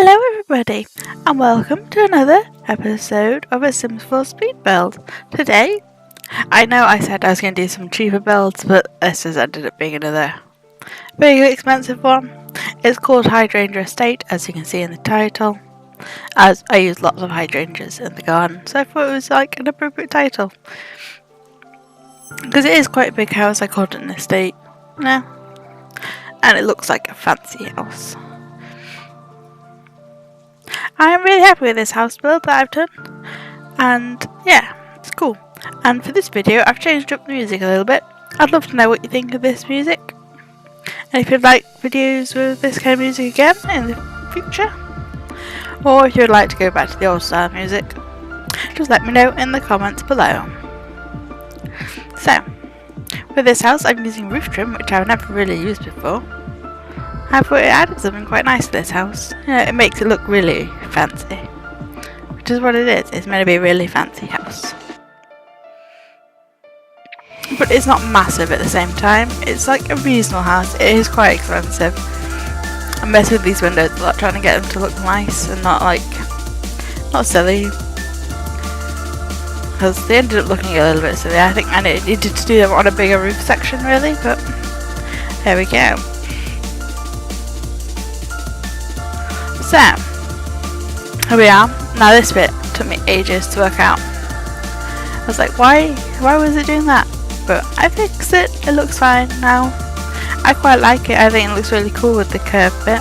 Hello everybody, and welcome to another episode of A Sims 4 Speed Build. Today, I know I said I was going to do some cheaper builds, but this has ended up being another very expensive one. It's called Hydrangea Estate, as you can see in the title, as I use lots of hydrangeas in the garden, so I thought it was like an appropriate title. Because it is quite a big house, I called it an estate, and it looks like a fancy house. I'm really happy with this house build that I've done, and yeah, it's cool. And for this video, I've changed up the music a little bit. I'd love to know what you think of this music, and if you'd like videos with this kind of music again in the future, or if you'd like to go back to the old style music, just let me know in the comments below. So, with this house, I'm using roof trim, which I've never really used before. I thought it added something quite nice to this house. It makes it look really fancy, which is what it is. It's meant to be a really fancy house, but it's not massive at the same time. It's like a reasonable house. It is quite expensive. I'm messing with these windows a lot, trying to get them to look nice and not silly, because they ended up looking a little bit silly. I think I needed to do them on a bigger roof section really, but there we go. So, here we are. Now this bit took me ages to work out. I was like, why was it doing that? But I fixed it, it looks fine now. I quite like it, I think it looks really cool with the curve bit.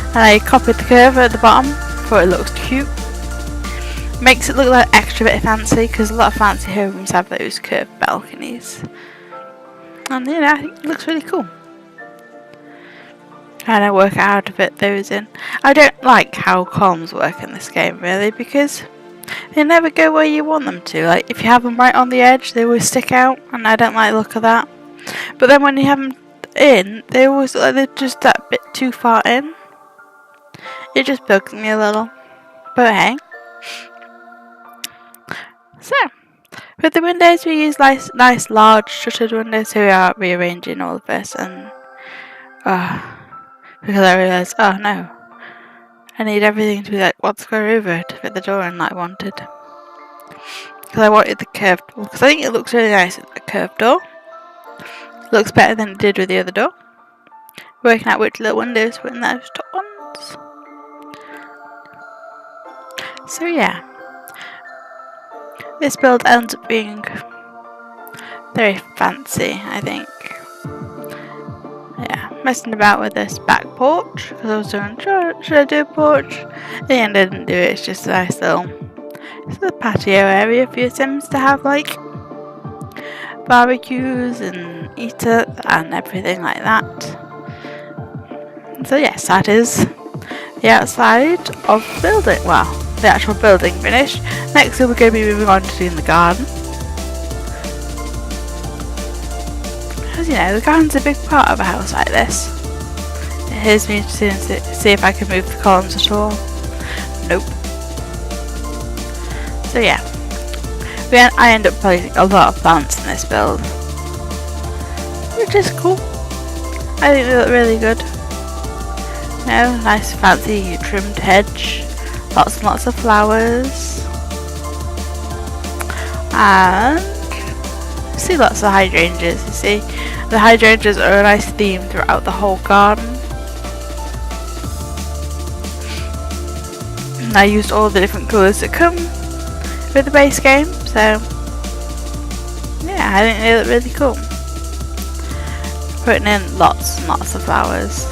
And I copied the curve at the bottom, thought it looks cute. Makes it look like an extra bit fancy, because a lot of fancy homes have those curved balconies. And I think it looks really cool. Trying to work out how to fit those in. I don't like how columns work in this game really, because they never go where you want them to. Like if you have them right on the edge, they always stick out, and I don't like the look of that. But then when you have them in, they always look like they're just that bit too far in. It just bugs me a little. But hey. So, with the windows we use nice large shuttered windows, so we are rearranging all of this, and because I realised, oh no, I need everything to be like 1 square over to fit the door in that I wanted. Because I wanted the curved door, because I think it looks really nice with the curved door. It looks better than it did with the other door. Working out which little windows were in those top ones. So yeah, this build ends up being very fancy, I think. Yeah, messing about with this back porch, because I was doing, should I do a porch? In the end I didn't do it, it's just a nice little patio area for your Sims to have like barbecues and eaters and everything like that. So yes, that is the outside of the building, well, the actual building finished. Next we're going to be moving on to doing the garden. Because the garden's a big part of a house like this. Here's me to see if I can move the columns at all. Nope. So yeah, I end up placing a lot of plants in this build, which is cool. I think they look really good. Nice fancy trimmed hedge, lots and lots of flowers, and see lots of hydrangeas. You see, the hydrangeas are a nice theme throughout the whole garden. And I used all the different colours that come with the base game, so yeah, I think they look really cool. Putting in lots and lots of flowers.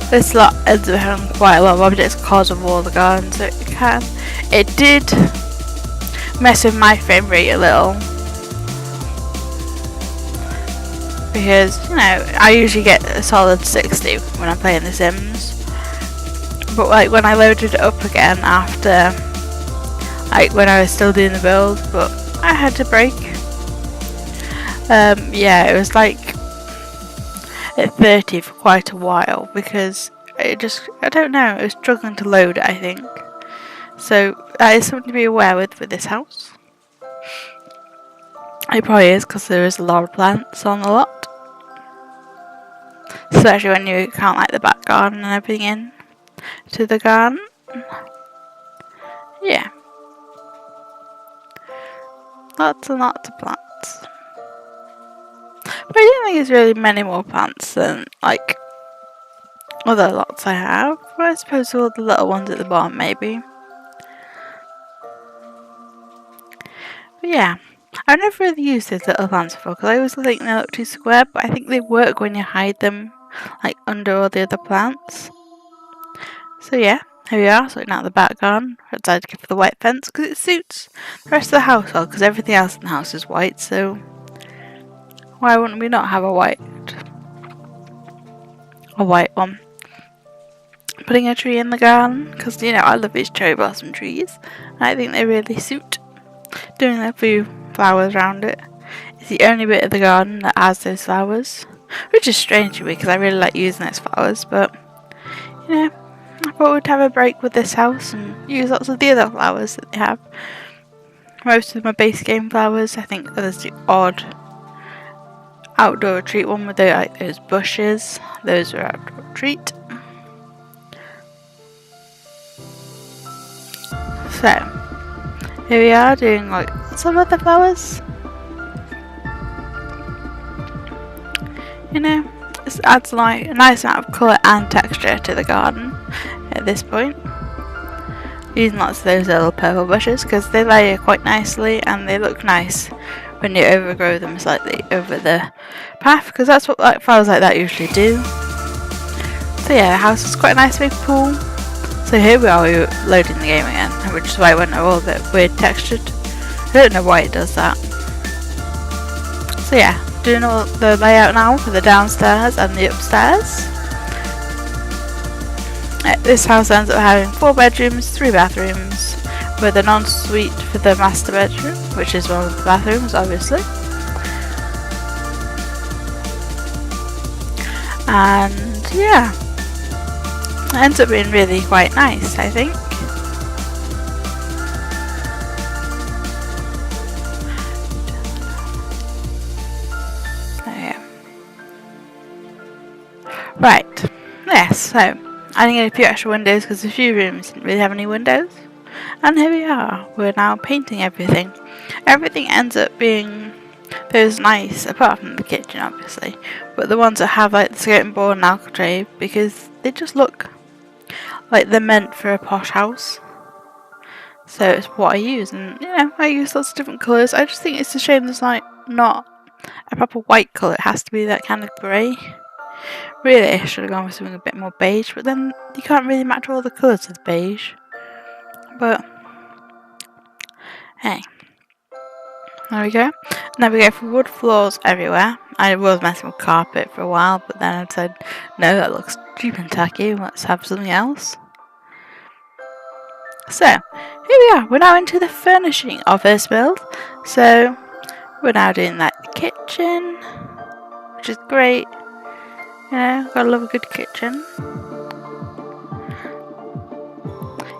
This lot ends up having quite a lot of objects because of all the garden, so it did mess with my frame rate a little. Because, I usually get a solid 60 when I'm playing The Sims. But like when I loaded it up again after, like when I was still doing the build, but I had to break. Yeah, it was like at 30 for quite a while, because I don't know, it was struggling to load it, I think. So that is something to be aware with this house. It probably is, because there is a lot of plants on the lot. Especially when you count like the back garden and everything in. to the garden. Yeah. Lots and lots of plants. But I don't think there's really many more plants than like other lots I have. But I suppose all the little ones at the bottom maybe. But yeah. I've never really used those little plants before because I always think they look too square, but I think they work when you hide them like under all the other plants. So yeah, here we are, sorting out the back garden. I decided to go for the white fence because it suits the rest of the house well, because everything else in the house is white, so why wouldn't we not have a white one? Putting a tree in the garden, because you know I love these cherry blossom trees, and I think they really suit. Doing a few flowers around it. It's the only bit of the garden that has those flowers, which is strange to me because I really like using those flowers, but you know, I thought we'd have a break with this house and use lots of the other flowers that they have. Most of them are base game flowers. I think there's the odd outdoor retreat one with those bushes. Those are outdoor retreat. So here we are doing like some other flowers. You know, this adds like a nice amount of colour and texture to the garden at this point. Using lots of those little purple bushes because they layer quite nicely and they look nice when you overgrow them slightly over the path, because that's what like flowers like that usually do. So yeah, the house is quite a nice big pool. So here we are, we're loading the game again, which is why it went all a bit weird textured. I don't know why it does that. So yeah, doing all the layout now for the downstairs and the upstairs. This house ends up having 4 bedrooms, 3 bathrooms, with an ensuite for the master bedroom, which is one of the bathrooms obviously. And yeah, it ends up being really quite nice, I think. Right, yes, so adding in a few extra windows because a few rooms didn't really have any windows. And here we are, we're now painting everything. Everything ends up being those nice, apart from the kitchen obviously, but the ones that have like the skirting board and alcove, because they just look like they're meant for a posh house. So it's what I use, and you know, I use lots of different colours. I just think it's a shame there's like not a proper white colour, it has to be that kind of grey. Really, I should have gone with something a bit more beige, but then you can't really match all the colours with beige. But hey, there we go. Now we go for wood floors everywhere. I was messing with carpet for a while, but then I said, no, that looks cheap and tacky, let's have something else. So, here we are, we're now into the furnishing of this build. So, we're now doing like the kitchen, which is great. You know, gotta love a good kitchen.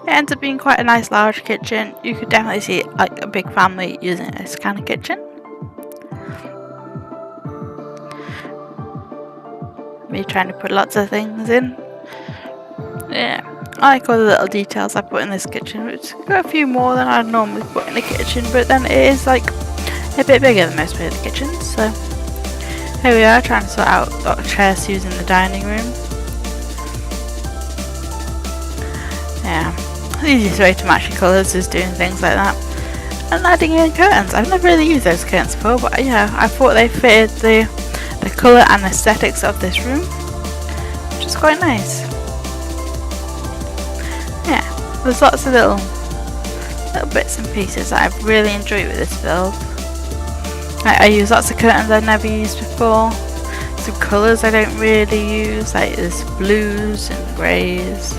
It ends up being quite a nice large kitchen. You could definitely see like a big family using this kind of kitchen. Me trying to put lots of things in. Yeah, I like all the little details I put in this kitchen, which got a few more than I'd normally put in the kitchen, but then it is like a bit bigger than most of the kitchens, so here we are trying to sort out what chairs to use in the dining room. Yeah, the easiest way to match your colours is doing things like that. And adding in curtains. I've never really used those curtains before, but yeah, I thought they fitted the colour and aesthetics of this room, which is quite nice. Yeah, there's lots of little bits and pieces that I've really enjoyed with this build. I use lots of curtains I've never used before. Some colours I don't really use, like there's blues and greys.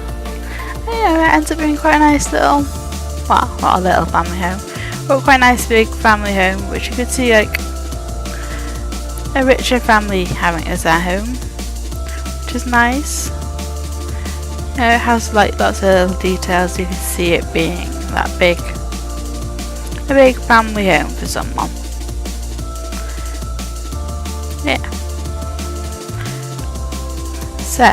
Yeah, it ends up being quite a nice little, well, not a little family home, but quite a nice big family home, which you could see like a richer family having as their home, which is nice. It has like lots of little details, you can see it being that big, a big family home for someone. Yeah. So,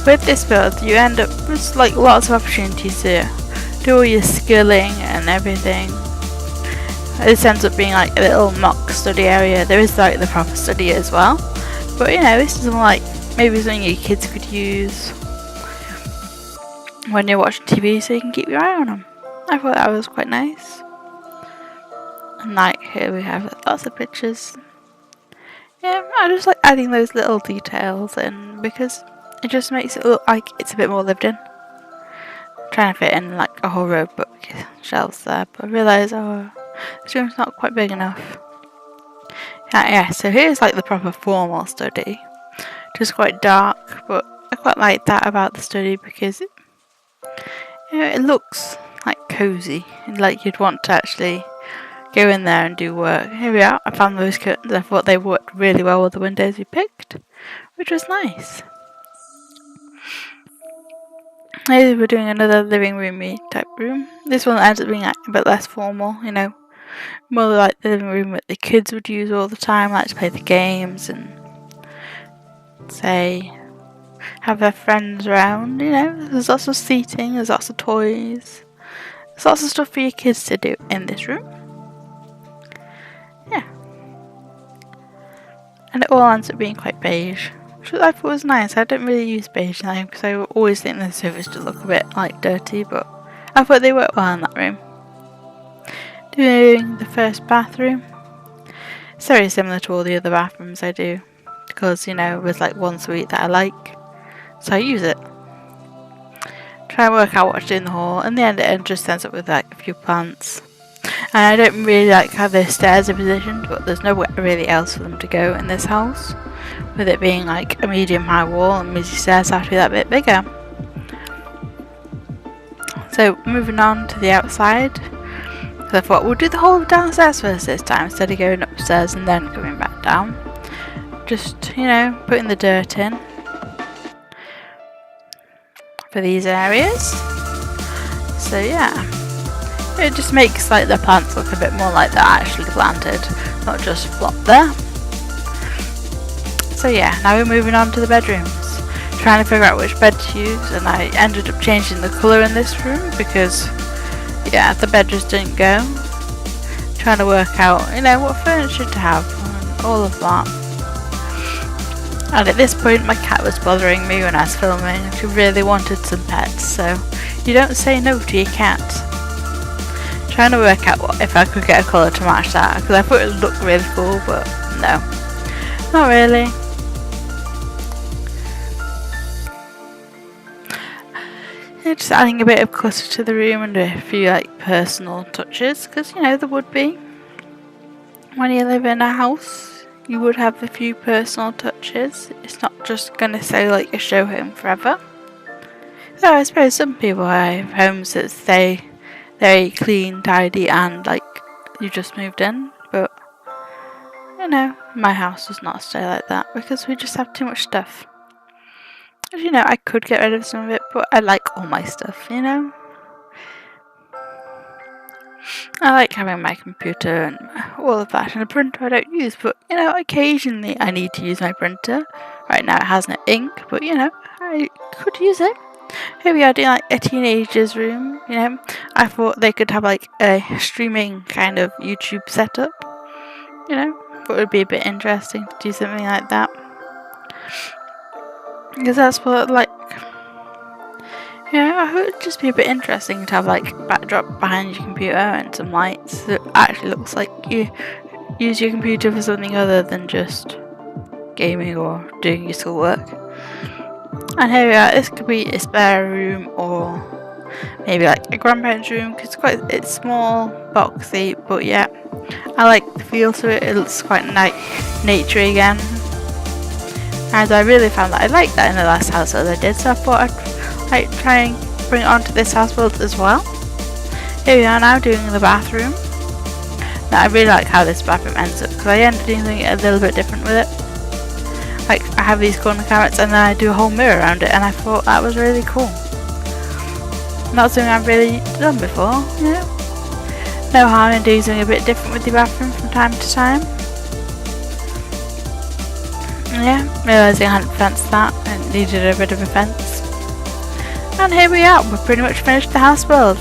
with this build you end up with like lots of opportunities to do all your skilling and everything. This ends up being like a little mock study area. There is like the proper study as well, but you know, this is like maybe something your kids could use when you're watching TV so you can keep your eye on them. I thought that was quite nice. And like here we have lots of pictures. Yeah, I just like adding those little details in because it just makes it look like it's a bit more lived in. I'm trying to fit in like a whole row of bookshelves there, but I realised this room's not quite big enough. Yeah, so here's like the proper formal study. Just quite dark, but I quite like that about the study because it looks like cosy and like you'd want to actually go in there and do work. Here we are. I found those curtains. I thought they worked really well with the windows we picked, which was nice. Here we're doing another living roomy type room. This one ends up being like a bit less formal, you know, more like the living room that the kids would use all the time, like to play the games and say have their friends around. You know, there's lots of seating, there's lots of toys, there's lots of stuff for your kids to do in this room. Yeah, and it all ends up being quite beige, which I thought was nice. I don't really use beige now because I always think the surface to look a bit like dirty, but I thought they worked well in that room. Doing the first bathroom, it's very similar to all the other bathrooms I do because, you know, there's like one suite that I like, so I use it. Try and work out what to do in the hall. In the end, it just ends up with like a few plants. And I don't really like how the stairs are positioned, but there's nowhere really else for them to go in this house, with it being like a medium high wall and the stairs have to be that bit bigger. So moving on to the outside, because I thought we'll do the whole downstairs first this time instead of going upstairs and then coming back down. Just, you know, putting the dirt in for these areas. So yeah, it just makes like the plants look a bit more like they're actually planted, not just flopped there. So yeah, now we're moving on to the bedrooms, trying to figure out which bed to use, and I ended up changing the colour in this room because yeah, the bed just didn't go. Trying to work out, you know, what furniture to have and all of that. And at this point my cat was bothering me when I was filming. She really wanted some pets, so you don't say no to your cat. Trying to work out if I could get a colour to match that, because I thought it would look really cool, but no, not really. Yeah, just adding a bit of clutter to the room and a few like personal touches, because you know there would be. When you live in a house, you would have a few personal touches. It's not just going to say like a show home forever. So I suppose some people have homes that stay very clean, tidy, and like you just moved in, but you know, my house does not stay like that because we just have too much stuff. As you know, I could get rid of some of it, but I like all my stuff, you know. I like having my computer and all of that, and a printer I don't use, but you know, occasionally I need to use my printer. Right now it has no ink, but you know, I could use it. Here we are doing like a teenager's room, you know. I thought they could have like a streaming kind of YouTube setup, you know. Thought it would be a bit interesting to do something like that. Because that's what like, you know, I thought it would just be a bit interesting to have like a backdrop behind your computer and some lights that actually looks like you use your computer for something other than just gaming or doing your schoolwork. And here we are. This could be a spare room or maybe like a grandparents' room because it's small, boxy, but yeah, I like the feel to it. It looks quite naturey again, and I really found that I liked that in the last house that I did. So I thought I'd like try and bring it onto this house build as well. Here we are now doing the bathroom. Now I really like how this bathroom ends up because I ended up doing something a little bit different with it. Like I have these corner cabinets and then I do a whole mirror around it, and I thought that was really cool. Not something I've really done before, you know. No harm in doing something a bit different with your bathroom from time to time. Yeah, realising I hadn't fenced that and needed a bit of a fence. And here we are, we've pretty much finished the house build.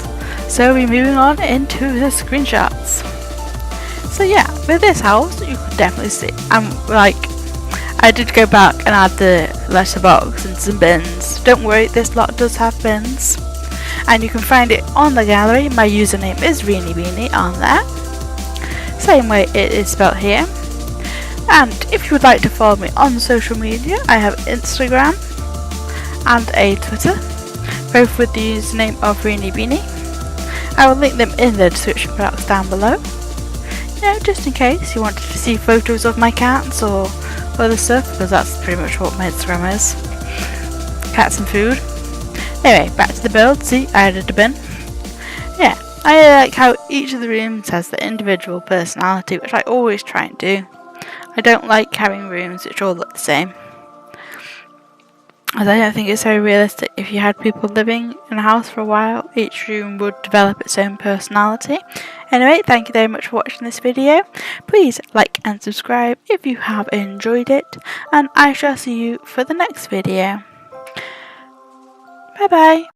So we're moving on into the screenshots. So yeah, with this house, you could definitely see, I did go back and add the letterbox and some bins. Don't worry, this lot does have bins. And you can find it on the gallery. My username is ReenieBeanie on there. Same way it is spelled here. And if you would like to follow me on social media, I have Instagram and a Twitter, both with the username of ReenieBeanie. I will link them in the description box down below. You know, just in case you wanted to see photos of my cats or other stuff, because that's pretty much what my Instagram is. Cats and food. Anyway, back to the build. See, I added a bin. Yeah, I like how each of the rooms has the individual personality, which I always try and do. I don't like having rooms which all look the same, as I don't think it's very realistic. If you had people living in a house for a while, each room would develop its own personality. Anyway, thank you very much for watching this video. Please like and subscribe if you have enjoyed it, and I shall see you for the next video. Bye bye.